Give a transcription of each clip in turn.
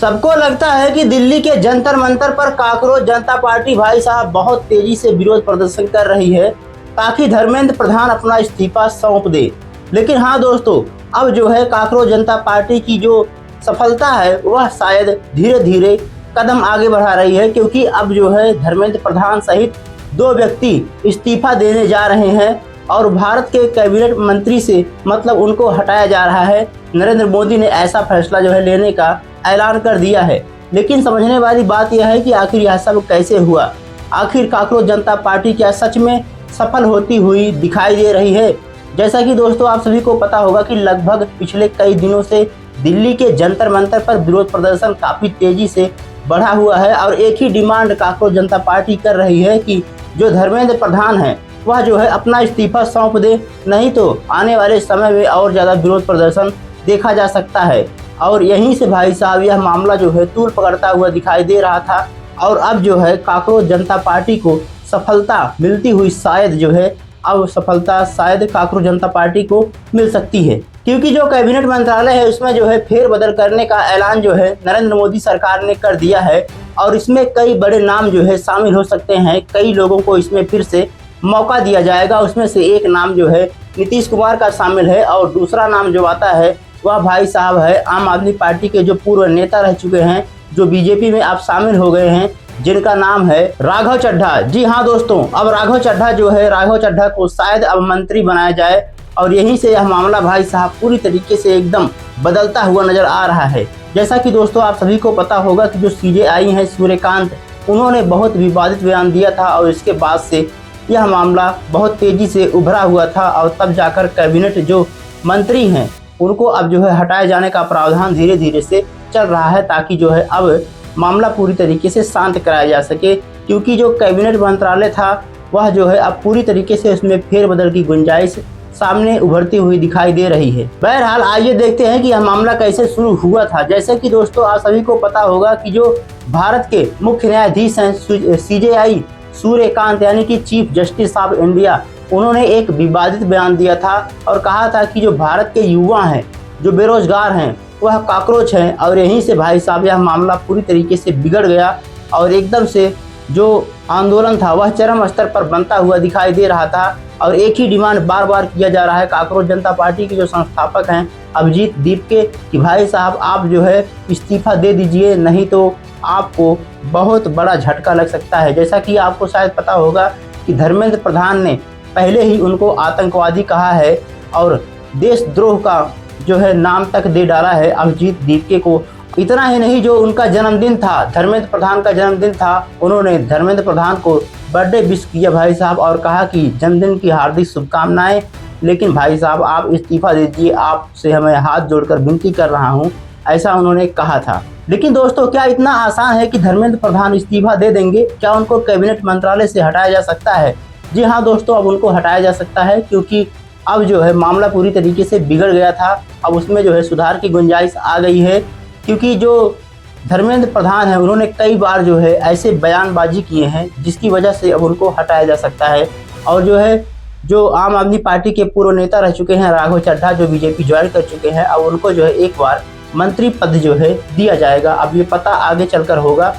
सबको लगता है कि दिल्ली के जंतर मंतर पर काकरोच जनता पार्टी भाई साहब बहुत तेजी से विरोध प्रदर्शन कर रही है ताकि धर्मेंद्र प्रधान अपना इस्तीफा सौंप दे। लेकिन हाँ दोस्तों, अब जो है काकरोच जनता पार्टी की जो सफलता है वह शायद धीरे धीरे कदम आगे बढ़ा रही है, क्योंकि अब जो है धर्मेंद्र प्रधान सहित 2 व्यक्ति इस्तीफा देने जा रहे हैं और भारत के कैबिनेट मंत्री से मतलब उनको हटाया जा रहा है। नरेंद्र मोदी ने ऐसा फैसला जो है लेने का ऐलान कर दिया है। लेकिन समझने वाली बात यह है कि आखिर यह सब कैसे हुआ। आखिर काकरोच जनता पार्टी क्या सच में सफल होती हुई दिखाई दे रही है। जैसा कि दोस्तों आप सभी को पता होगा कि लगभग पिछले कई दिनों से दिल्ली के जंतर मंतर पर विरोध प्रदर्शन काफी तेजी से बढ़ा हुआ है और एक ही डिमांड काकरोच जनता पार्टी कर रही है कि जो धर्मेंद्र प्रधान है वह जो है अपना इस्तीफा सौंप दे, नहीं तो आने वाले समय में और ज़्यादा विरोध प्रदर्शन देखा जा सकता है। और यहीं से भाई साहब यह मामला जो है तूल पकड़ता हुआ दिखाई दे रहा था और अब जो है काकरोच जनता पार्टी को सफलता मिलती हुई शायद जो है अब सफलता शायद काकरोच जनता पार्टी को मिल सकती है, क्योंकि जो कैबिनेट मंत्रालय है उसमें जो है फेरबदल करने का ऐलान जो है नरेंद्र मोदी सरकार ने कर दिया है और इसमें कई बड़े नाम जो है शामिल हो सकते हैं। कई लोगों को इसमें फिर से मौका दिया जाएगा। उसमें से एक नाम जो है नीतीश कुमार का शामिल है और दूसरा नाम जो आता है वह भाई साहब है आम आदमी पार्टी के जो पूर्व नेता रह चुके हैं, जो बीजेपी में अब शामिल हो गए हैं, जिनका नाम है राघव चड्ढा। जी हाँ दोस्तों, अब राघव चड्ढा को शायद अब मंत्री बनाया जाए और यहीं से यह मामला भाई साहब पूरी तरीके से एकदम बदलता हुआ नजर आ रहा है। जैसा कि दोस्तों आप सभी को पता होगा कि जो CJI हैं सूर्यकांत, उन्होंने बहुत विवादित बयान दिया था और इसके बाद से यह मामला बहुत तेजी से उभरा हुआ था और तब जाकर कैबिनेट जो मंत्री हैं उनको अब जो है हटाए जाने का प्रावधान धीरे धीरे से चल रहा है ताकि जो है अब मामला पूरी तरीके से शांत कराया जा सके, क्योंकि जो कैबिनेट मंत्रालय था वह जो है अब पूरी तरीके से उसमें फेरबदल की गुंजाइश सामने उभरती हुई दिखाई दे रही है। बहरहाल आइए देखते हैं कि यह मामला कैसे शुरू हुआ था। जैसे कि दोस्तों आप सभी को पता होगा कि जो भारत के मुख्य न्यायाधीश हैं CJI सूर्यकांत यानी कि चीफ जस्टिस ऑफ इंडिया, उन्होंने एक विवादित बयान दिया था और कहा था कि जो भारत के युवा हैं, जो बेरोजगार हैं, वह काकरोच हैं और यहीं से भाई साहब यह मामला पूरी तरीके से बिगड़ गया और एकदम से जो आंदोलन था वह चरम स्तर पर बनता हुआ दिखाई दे रहा था और एक ही डिमांड बार बार किया जा रहा है काकरोच जनता पार्टी के जो संस्थापक हैं अभिजीत दीपके कि भाई साहब आप जो है इस्तीफा दे दीजिए, नहीं तो आपको बहुत बड़ा झटका लग सकता है। जैसा कि आपको शायद पता होगा कि धर्मेंद्र प्रधान ने पहले ही उनको आतंकवादी कहा है और देशद्रोह का जो है नाम तक दे डाला है अभिजीत दीपके को। इतना ही नहीं, जो उनका जन्मदिन था, धर्मेंद्र प्रधान का जन्मदिन था, उन्होंने धर्मेंद्र प्रधान को बर्थडे विश किया भाई साहब और कहा कि जन्मदिन की हार्दिक शुभकामनाएं, लेकिन भाई साहब आप इस्तीफा दीजिए, आपसे हमें हाथ जोड़कर विनती कर रहा हूं, ऐसा उन्होंने कहा था। लेकिन दोस्तों क्या इतना आसान है कि धर्मेंद्र प्रधान इस्तीफा दे देंगे? क्या उनको कैबिनेट मंत्रालय से हटाया जा सकता है? जी हाँ दोस्तों, अब उनको हटाया जा सकता है, क्योंकि अब जो है मामला पूरी तरीके से बिगड़ गया था। अब उसमें जो है सुधार की गुंजाइश आ गई है, क्योंकि जो धर्मेंद्र प्रधान है उन्होंने कई बार जो है ऐसे बयानबाजी किए हैं जिसकी वजह से अब उनको हटाया जा सकता है। और जो है जो आम आदमी पार्टी के पूर्व नेता रह चुके हैं राघव चड्ढा, जो बीजेपी ज्वाइन कर चुके हैं, अब उनको जो है एक बार मंत्री पद जो है दिया जाएगा। अब ये पता आगे चलकर होगा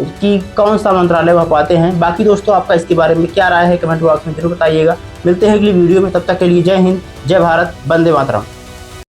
कि कौन सा मंत्रालय वह पाते हैं। बाकी दोस्तों आपका इसके बारे में क्या राय है कमेंट बॉक्स में जरूर बताइएगा। मिलते हैं अगली वीडियो में, तब तक के लिए जय हिंद, जय भारत, वंदे मातरम।